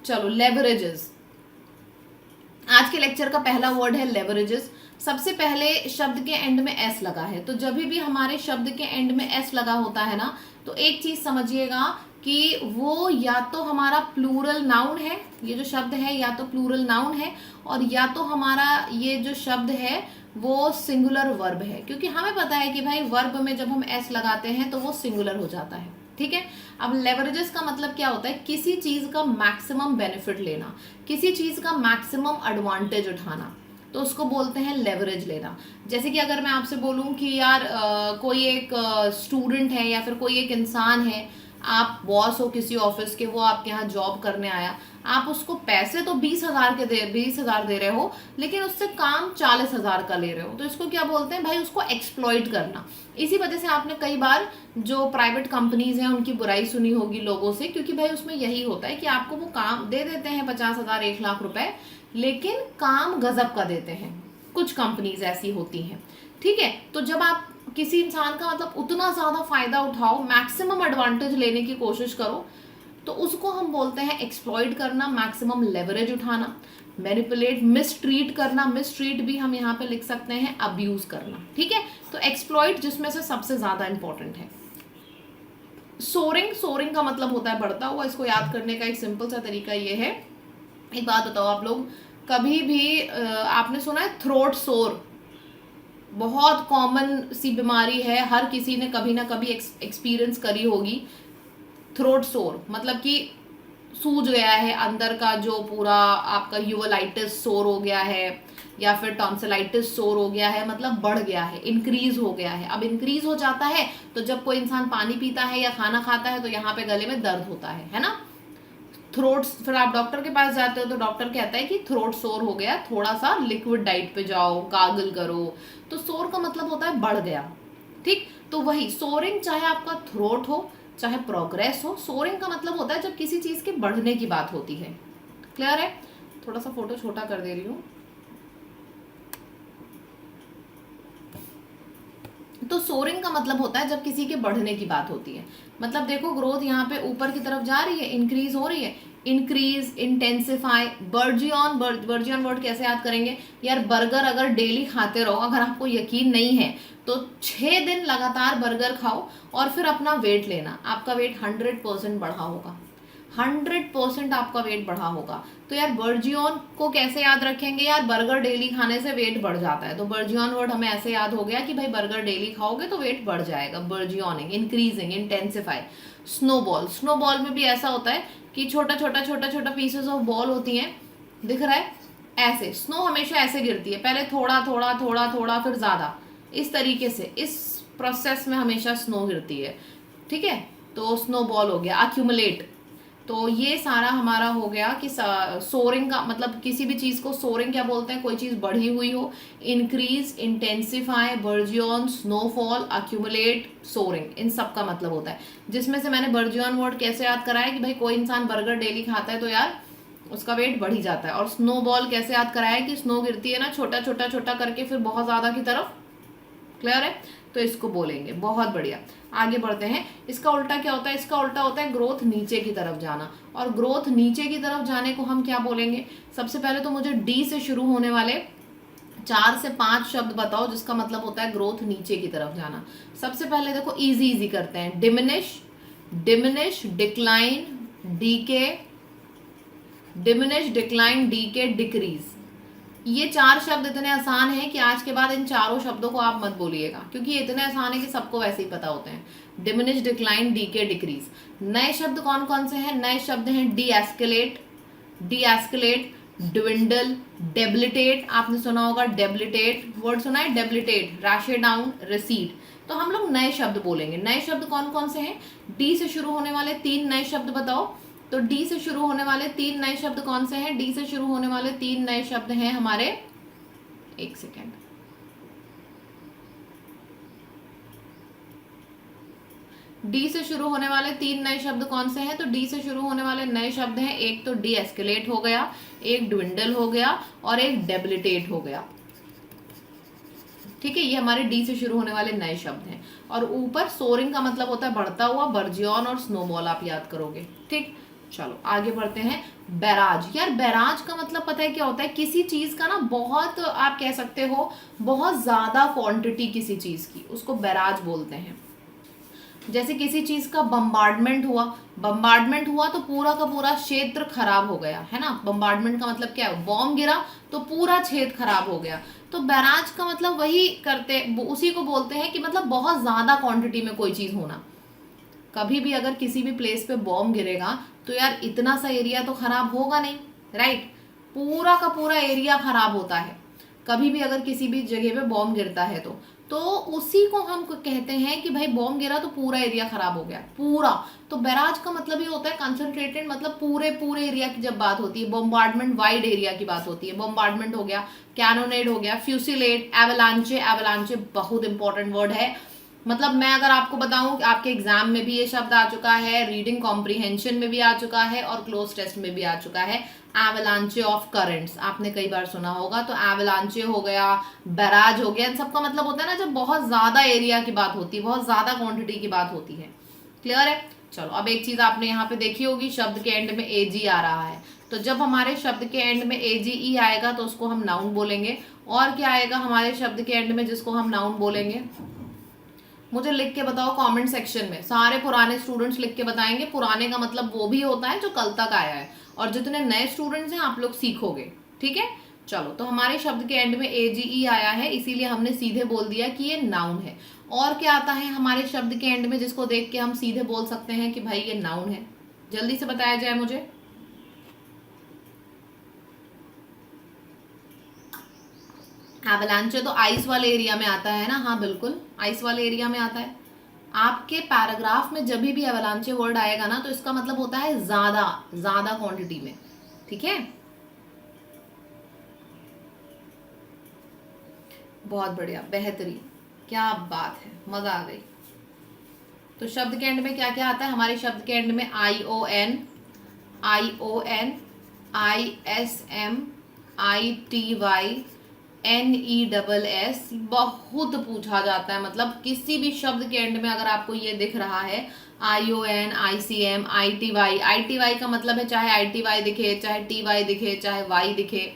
चलो लेवरेजेस, आज के लेक्चर का पहला वर्ड है लेवरेजेस। सबसे पहले शब्द के एंड में एस लगा है, तो जब भी हमारे शब्द के एंड में एस लगा होता है ना, तो एक चीज समझिएगा कि वो या तो हमारा प्लूरल नाउन है, ये जो शब्द है या तो प्लूरल नाउन है, और या तो हमारा ये जो शब्द है वो सिंगुलर वर्ब है, क्योंकि हमें पता है कि भाई वर्ब में जब हम एस लगाते हैं तो वो सिंगुलर हो जाता है। ठीक है, अब लेवरेजेस का मतलब क्या होता है? किसी चीज का मैक्सिमम बेनिफिट लेना, किसी चीज का मैक्सिमम एडवांटेज उठाना, तो उसको बोलते हैं लेवरेज लेना। जैसे कि अगर मैं आपसे बोलूं कि यार कोई एक स्टूडेंट है या फिर कोई एक इंसान है, आप बॉस हो किसी ऑफिस के, वो आपके यहाँ जॉब करने आया, आप उसको पैसे तो 20,000 दे रहे हो, लेकिन उससे काम 40,000 का ले रहे हो, तो इसको क्या बोलते हैं भाई? उसको एक्सप्लॉइट करना। इसी वजह से आपने कई बार जो प्राइवेट कंपनीज हैं उनकी बुराई सुनी होगी लोगों से, क्योंकि भाई उसमें यही होता है कि आपको वो काम दे देते हैं 50,000 1 लाख रुपए, लेकिन काम गजब का देते हैं। कुछ कंपनीज ऐसी होती हैं। ठीक है, तो जब आप किसी इंसान का मतलब उतना ज्यादा फायदा उठाओ, मैक्सिमम एडवांटेज लेने की कोशिश करो, तो उसको हम बोलते हैं एक्सप्लॉइट करना, मैक्सिमम लेवरेज उठाना। मैनिपुलेट, मिसट्रीट करना, मिसट्रीट भी हम यहाँ पे लिख सकते हैं अब्यूज करना। ठीक है, तो एक्सप्लॉइट जिसमें से सबसे ज्यादा इंपॉर्टेंट है। सोरिंग, सोरिंग का मतलब होता है बढ़ता हुआ। इसको याद करने का एक सिंपल सा तरीका ये है, एक बात बताओ, आप लोग कभी भी आपने सुना है थ्रोट सोर? बहुत कॉमन सी बीमारी है, हर किसी ने कभी ना कभी एक्सपीरियंस करी होगी। थ्रोट सोर मतलब कि सूज गया है अंदर का, जो पूरा आपका यूवलाइटिस सोर हो गया है, या फिर टॉन्सिलाइटिस सोर हो गया है, मतलब बढ़ गया है, इंक्रीज हो गया है। अब इंक्रीज हो जाता है तो जब कोई इंसान पानी पीता है या खाना खाता है तो यहाँ पे गले में दर्द होता है ना। थ्रोट, फिर आप डॉक्टर के पास जाते हो तो डॉक्टर कहता है कि थ्रोट सोर हो गया, थोड़ा सा लिक्विड डाइट पे जाओ, गागल करो। तो सोर का मतलब होता है बढ़ गया। ठीक, तो वही सोरिंग, चाहे आपका थ्रोट हो चाहे प्रोग्रेस हो, सोरिंग का मतलब होता है जब किसी चीज के बढ़ने की बात होती है। क्लियर है? थोड़ा सा फोटो छोटा कर दे रही हूँ। तो सोरिंग का मतलब होता है जब किसी के बढ़ने की बात होती है। मतलब देखो, ग्रोथ यहाँ पे ऊपर की तरफ जा रही है, इंक्रीज हो रही है, इंक्रीज, इंटेंसिफाई, बर्जियन। बर्जियन वर्ड कैसे याद करेंगे यार? बर्गर अगर डेली खाते रहो, अगर आपको यकीन नहीं है तो 6 दिन लगातार बर्गर खाओ और फिर अपना वेट लेना, आपका वेट 100% बढ़ा होगा। 100% आपका वेट बढ़ा होगा। तो यार बर्जियन को कैसे याद रखेंगे यार? बर्गर डेली खाने से वेट बढ़ जाता है, तो बर्जियन वर्ड हमें ऐसे याद हो गया कि भाई बर्गर डेली खाओगे तो वेट बढ़ जाएगा। बर्जियनिंग, इंक्रीजिंग, इंटेंसिफाई। स्नोबॉल, स्नोबॉल में भी ऐसा होता है कि छोटा छोटा छोटा छोटा पीसेस ऑफ बॉल होती हैं, दिख रहा है? ऐसे स्नो हमेशा ऐसे गिरती है, पहले थोड़ा थोड़ा थोड़ा थोड़ा फिर ज्यादा, इस तरीके से, इस प्रोसेस में हमेशा स्नो गिरती है। ठीक है, तो स्नो बॉल हो गया। अक्यूमुलेट, तो ये सारा हमारा हो गया कि सोरिंग का मतलब किसी भी चीज को सोरिंग क्या बोलते हैं? कोई चीज बढ़ी हुई हो। Increase, intensify, burgeon, snowfall, accumulate, soaring, इन सब का मतलब होता है। जिसमें से मैंने बर्जियन वर्ड कैसे याद कराया कि भाई कोई इंसान बर्गर डेली खाता है तो यार उसका वेट बढ़ ही जाता है। और स्नो बॉल कैसे याद कराया कि स्नो गिरती है ना छोटा छोटा छोटा करके फिर बहुत ज्यादा की तरफ। क्लियर है? तो इसको बोलेंगे। बहुत बढ़िया, आगे बढ़ते हैं। इसका उल्टा क्या होता है? इसका उल्टा होता है ग्रोथ नीचे की तरफ जाना। और ग्रोथ नीचे की तरफ जाने को हम क्या बोलेंगे? सबसे पहले तो मुझे डी से शुरू होने वाले 4 से 5 शब्द बताओ जिसका मतलब होता है ग्रोथ नीचे की तरफ जाना। सबसे पहले देखो, इजी इजी करते हैं। Diminish, diminish, decline, decay, diminish, decline, decay, decrease. ये 4 शब्द इतने आसान हैं कि आज के बाद इन चारों शब्दों को आप मत बोलिएगा, क्योंकि ये इतने आसान है कि सबको वैसे ही पता होते हैं। Diminish, decline, decay, decrease. नए शब्द कौन कौन से हैं? नए शब्द हैं deescalate, deescalate, dwindle, debilitate. आपने सुना होगा डेबिलिटेट, वर्ड सुना है डेबिलिटेट, रैशे डाउन, रिसीड। तो हम लोग नए शब्द बोलेंगे। नए शब्द कौन कौन से हैं? डी से शुरू होने वाले 3 नए शब्द बताओ। तो डी से शुरू होने वाले 3 नए शब्द कौन से हैं? डी से शुरू होने वाले 3 नए शब्द हैं हमारे, एक सेकेंड, डी से शुरू होने वाले 3 नए शब्द कौन से हैं? तो डी से शुरू होने वाले नए शब्द हैं, एक तो डी एस्केलेट हो गया, एक ड्विंडल हो गया और एक डेबिलिटेट हो गया। ठीक है, ये हमारे डी से शुरू होने वाले नए शब्द हैं। और ऊपर सोरिंग का मतलब होता है बढ़ता हुआ, बर्जियन और स्नोबॉल आप याद करोगे। ठीक, चलो आगे बढ़ते हैं। बैराज, यार बैराज का मतलब पता है क्या होता है? किसी चीज का ना बहुत, आप कह सकते हो बहुत ज्यादा क्वांटिटी किसी चीज की, उसको बैराज बोलते हैं। जैसे किसी चीज का बम्बार्डमेंट हुआ, बम्बार्डमेंट हुआ तो पूरा का पूरा क्षेत्र खराब हो गया, है ना। बम्बार्डमेंट का मतलब क्या है? बॉम्ब गिरा तो पूरा क्षेत्र खराब हो गया। तो बैराज का मतलब वही करते, उसी को बोलते हैं कि मतलब बहुत ज्यादा क्वांटिटी में कोई चीज होना। कभी भी अगर किसी भी प्लेस पे बॉम्ब गिरेगा तो यार इतना सा एरिया तो खराब होगा नहीं, राइट। पूरा का पूरा एरिया खराब होता है कभी भी अगर किसी भी जगह पे बॉम्ब गिरता है तो उसी को हम कहते हैं कि भाई बॉम्ब गिरा तो पूरा एरिया खराब हो गया, पूरा। तो बैराज का मतलब ये होता है कंसंट्रेटेड, मतलब पूरे पूरे एरिया की जब बात होती है। बॉम्बार्डमेंट वाइड एरिया की बात होती है। बॉम्बार्डमेंट हो गया, कैनोनेड हो गया, फ्यूसिलेट, एवलांचे। एवलांचे बहुत इंपॉर्टेंट वर्ड है। मतलब मैं अगर आपको बताऊं कि आपके एग्जाम में भी ये शब्द आ चुका है, रीडिंग कॉम्प्रीहेंशन में भी आ चुका है और क्लोज टेस्ट में भी आ चुका है। एवलांचे ऑफ करंट्स आपने कई बार सुना होगा। तो एवलांचे हो गया, बैराज हो गया, इन सबका मतलब होता है ना जब बहुत ज्यादा एरिया की बात होती है, बहुत ज्यादा क्वांटिटी की बात होती है। क्लियर है? चलो अब एक चीज आपने यहाँ पे देखी होगी, शब्द के एंड में एजी आ रहा है। तो जब हमारे शब्द के एंड में एजीई आएगा तो उसको हम नाउन बोलेंगे। और क्या आएगा हमारे शब्द के एंड में जिसको हम नाउन बोलेंगे? मुझे लिख के बताओ कमेंट सेक्शन में। सारे पुराने स्टूडेंट्स लिख के बताएंगे। पुराने का मतलब वो भी होता है जो कल तक आया है, और जितने नए स्टूडेंट्स हैं आप लोग सीखोगे, ठीक है। चलो तो हमारे शब्द के एंड में एजीई आया है, इसीलिए हमने सीधे बोल दिया कि ये नाउन है। और क्या आता है हमारे शब्द के एंड में जिसको देख के हम सीधे बोल सकते हैं कि भाई ये नाउन है? जल्दी से बताया जाए मुझे। एवलांचे तो आइस वाले एरिया में आता है ना, हाँ बिल्कुल आइस वाले एरिया में आता है। आपके पैराग्राफ में जब भी एवलांचे वर्ड आएगा ना तो इसका मतलब होता है ज्यादा ज्यादा क्वांटिटी में, ठीक है। बहुत बढ़िया, बेहतरीन, क्या बात है, मजा आ गई। तो शब्द के एंड में क्या क्या आता है हमारे शब्द के एंड में? I O N, I O N, I S M, I T Y, NESS। बहुत पूछा जाता है, मतलब किसी भी शब्द के एंड में अगर आपको ये दिख रहा है ION, ICM, ITY का मतलब है चाहे ITY दिखे, चाहे TY दिखे, चाहे Y दिखे,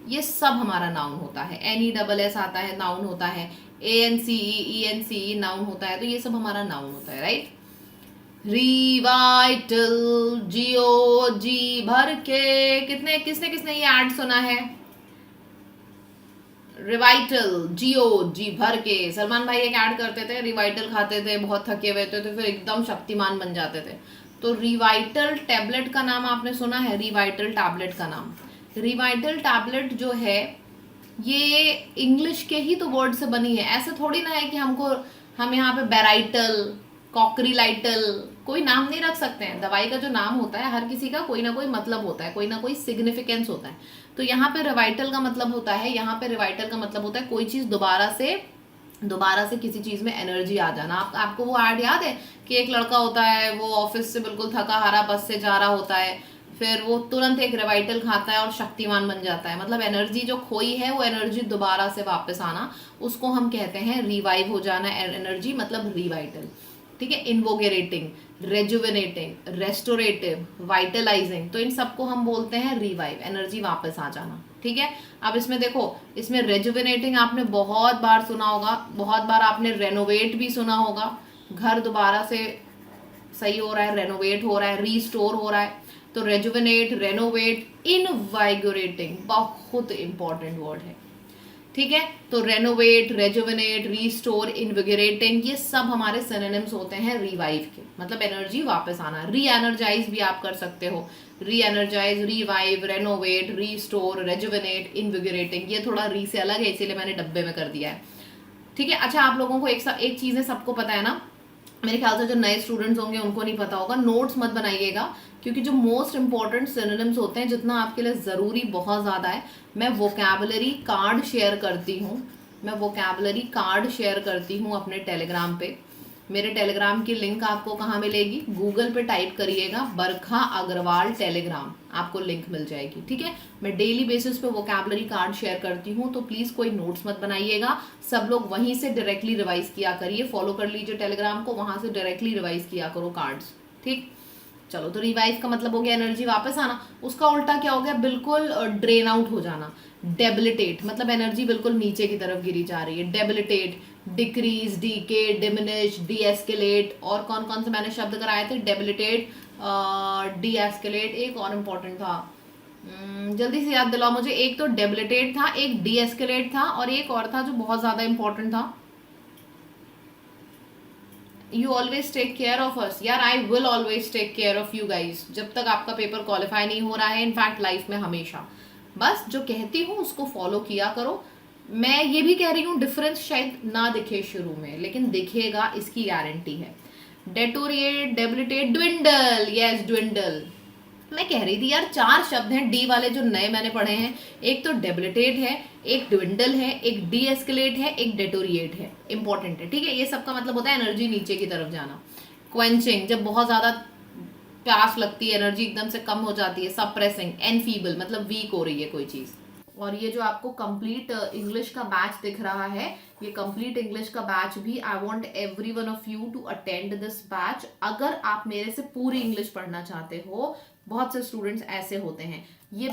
ये सब हमारा नाउन होता है। NESS आता है, नाउन होता है। ANCE नाउन होता है। तो ये सब हमारा नाउन होता है, राइट। रिवाइटल, जियो जी भर के, कितने किसने किसने ये ऐड सुना है? रिवाइटल, जियो जी भर के। सलमान भाई एक ऐड करते थे, रिवाइटल खाते थे, बहुत थके हुए थे तो फिर एकदम शक्तिमान बन जाते थे। तो रिवाइटल टैबलेट का नाम आपने सुना है? रिवाइटल टैबलेट का नाम, रिवाइटल टैबलेट जो है ये इंग्लिश के ही तो वर्ड से बनी है। ऐसा थोड़ी ना है कि हम यहाँ पे बेराइटल, कॉकरीलाइटल कोई नाम नहीं रख सकते हैं। दवाई का जो नाम होता है हर किसी का कोई ना कोई मतलब होता है, कोई ना कोई सिग्निफिकेंस होता है। तो यहाँ पे रिवाइटल का मतलब होता है, यहाँ पे रिवाइटल का मतलब होता है कोई चीज दोबारा से किसी चीज में एनर्जी आ जाना। आपको वो ऐड याद है कि एक लड़का होता है, वो ऑफिस से बिल्कुल थका हारा बस से जा रहा होता है, फिर वो तुरंत एक रिवाइटल खाता है और शक्तिमान बन जाता है। मतलब एनर्जी जो खोई है वो एनर्जी दोबारा से वापस आना, उसको हम कहते हैं रिवाइव हो जाना। एनर्जी मतलब रिवाइटल, ठीक है। इन्वोगेरेटिंग, रेजुवेनेटिंग, रेस्टोरेटिव, वाइटलाइजिंग, तो इन सबको हम बोलते हैं रिवाइव, एनर्जी वापस आ जाना, ठीक है। अब इसमें देखो, इसमें रेजुवेनेटिंग आपने बहुत बार सुना होगा, बहुत बार आपने रेनोवेट भी सुना होगा। घर दोबारा से सही हो रहा है, रेनोवेट हो रहा है, रीस्टोर हो रहा है। तो रेजुवेनेट, रेनोवेट, इनवाइगोरेटिंग बहुत इंपॉर्टेंट वर्ड है, ठीक है। तो रेनोवेट, रेजुवेनेट, रीस्टोर, इन्विगोरेटिंग, ये सब हमारे सिनोनिम्स होते हैं रिवाइव के, मतलब एनर्जी वापस आना। री एनर्जाइज भी आप कर सकते हो, reenergise, revive, renovate, restore, rejuvenate, invigorating. ये थोड़ा री से अलग है इसीलिए मैंने डब्बे में कर दिया है, ठीक है। अच्छा आप लोगों को एक चीज़ है, सबको पता है ना, मेरे ख्याल से जो नए स्टूडेंट्स होंगे उनको नहीं पता होगा। नोट्स मत बनाइएगा क्योंकि जो मोस्ट इंपॉर्टेंट सिनोनिम्स होते हैं, जितना आपके लिए ज़रूरी बहुत ज़्यादा है, मैं वोकैबुलरी कार्ड शेयर करती हूँ। मैं वोकैबुलरी कार्ड शेयर करती हूँ अपने टेलीग्राम पे। मेरे टेलीग्राम की लिंक आपको कहाँ मिलेगी? गूगल पे टाइप करिएगा बरखा अग्रवाल टेलीग्राम, आपको लिंक मिल जाएगी, ठीक है। मैं डेली बेसिस पे वोकैबुलरी कार्ड शेयर करती हूँ, तो प्लीज़ कोई नोट्स मत बनाइएगा, सब लोग वहीं से डायरेक्टली रिवाइज किया करिए। फॉलो कर लीजिए टेलीग्राम को, वहाँ से डायरेक्टली रिवाइज किया करो कार्ड्स, ठीक। चलो, तो रिवाइव का मतलब हो गया एनर्जी वापस आना। उसका उल्टा क्या हो गया, बिल्कुल ड्रेन आउट हो जाना। डेबिलिटेट मतलब एनर्जी बिल्कुल नीचे की तरफ गिरी जा रही है। Debilitate, decrease, decay, diminish, deescalate, और कौन कौन से मैंने शब्द कराए थे, डेबिलिटेट, डी एस्केलेट, एक और इम्पोर्टेंट था, जल्दी से याद दिलाओ मुझे। एक तो डेबिलिटेट था, एक डी एस्केलेट था, और एक और था जो बहुत ज्यादा इंपॉर्टेंट था। You always take care of us. यार I will always take care of you guys, जब तक आपका पेपर क्वालिफाई नहीं हो रहा है, इनफैक्ट लाइफ में हमेशा। बस जो कहती हूँ उसको फॉलो किया करो। मैं ये भी कह रही हूँ डिफरेंस शायद ना दिखे शुरू में, लेकिन दिखेगा, इसकी गारंटी है। Deteriorate, debilitate, dwindle, yes dwindle. मैं कह रही थी यार 4 शब्द हैं डी वाले जो नए मैंने पढ़े हैं। एक तो डेबिलिटेट है, एक ड्विंडल है, एक डी एस्केलेट है, एक डेटोरिएट है। इंपॉर्टेंट है, ठीक है। ये सबका मतलब होता है एनर्जी नीचे की तरफ जाना। क्वेंचिंग, जब बहुत ज्यादा प्यास लगती है, एनर्जी एकदम से कम हो जाती है। सप्रेसिंग, एनफीबल मतलब वीक हो रही है कोई चीज। और ये जो आपको कंप्लीट इंग्लिश का बैच दिख रहा है, ये कंप्लीट इंग्लिश का बैच भी I want every one of you to attend this batch. अगर आप मेरे से पूरी इंग्लिश पढ़ना चाहते हो, बहुत से स्टूडेंट्स ऐसे होते हैं, ये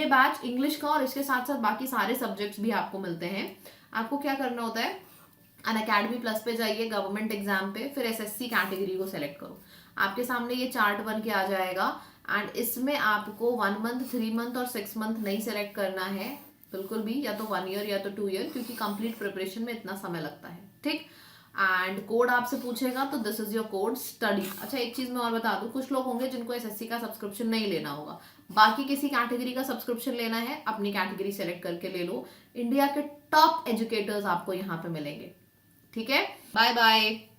बैच इंग्लिश का और इसके साथ साथ बाकी सारे सब्जेक्ट्स भी आपको मिलते हैं। आपको क्या करना होता है, अनअकैडमी प्लस पे जाइए, गवर्नमेंट एग्जाम पे, फिर एसएससी कैटेगरी को सेलेक्ट करो। आपके सामने ये चार्ट बन के आ जाएगा, एंड इसमें आपको 1 मंथ, 3 मंथ और 6 मंथ नहीं सेलेक्ट करना है बिल्कुल भी, या तो 1 ईयर या तो 2 ईयर, क्योंकि कंप्लीट प्रिपरेशन में इतना समय लगता है, ठीक। एंड कोड आपसे पूछेगा, तो this is your code study. अच्छा, एक चीज मैं और बता दूं, कुछ लोग होंगे जिनको एसएससी का सब्सक्रिप्शन नहीं लेना होगा, बाकी किसी कैटेगरी का सब्सक्रिप्शन लेना है, अपनी कैटेगरी सेलेक्ट करके ले लो। इंडिया के टॉप एजुकेटर्स आपको यहाँ पे मिलेंगे, ठीक है। Bye bye.